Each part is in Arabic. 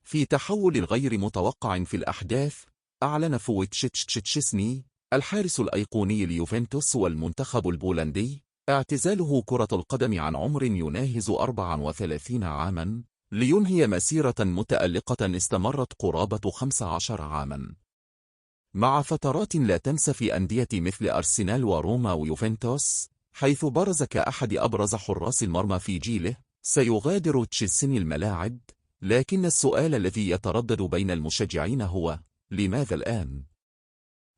في تحول غير متوقع في الأحداث، أعلن فويتش تشيسني الحارس الأيقوني ليوفنتوس والمنتخب البولندي اعتزاله كرة القدم عن عمر يناهز 34 عاما، لينهي مسيرة متألقة استمرت قرابة 15 عاما، مع فترات لا تنسى في أندية مثل أرسنال وروما ويوفنتوس، حيث برز كأحد أبرز حراس المرمى في جيله. سيغادر تشيسني الملاعب، لكن السؤال الذي يتردد بين المشجعين هو: لماذا الآن؟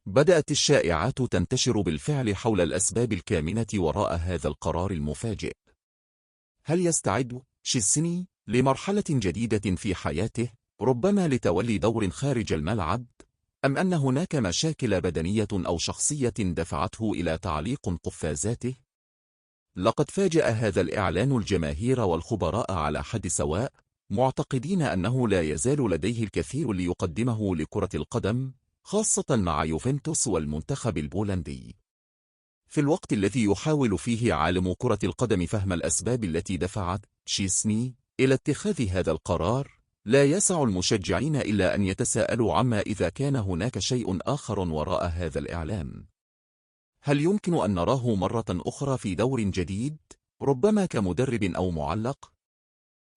بدأت الشائعات تنتشر بالفعل حول الأسباب الكامنة وراء هذا القرار المفاجئ. هل يستعد تشيسني لمرحلة جديدة في حياته، ربما لتولي دور خارج الملعب؟ أم أن هناك مشاكل بدنية أو شخصية دفعته إلى تعليق قفازاته؟ لقد فاجأ هذا الإعلان الجماهير والخبراء على حد سواء، معتقدين أنه لا يزال لديه الكثير ليقدمه لكرة القدم، خاصة مع يوفنتوس والمنتخب البولندي. في الوقت الذي يحاول فيه عالم كرة القدم فهم الأسباب التي دفعت تشيسني إلى اتخاذ هذا القرار، لا يسع المشجعين إلا أن يتساءلوا عما إذا كان هناك شيء آخر وراء هذا الإعلان. هل يمكن أن نراه مرة أخرى في دور جديد، ربما كمدرب أو معلق؟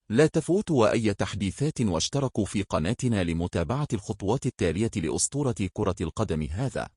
لا تفوتوا أي تحديثات واشتركوا في قناتنا لمتابعة الخطوات التالية لأسطورة كرة القدم هذا.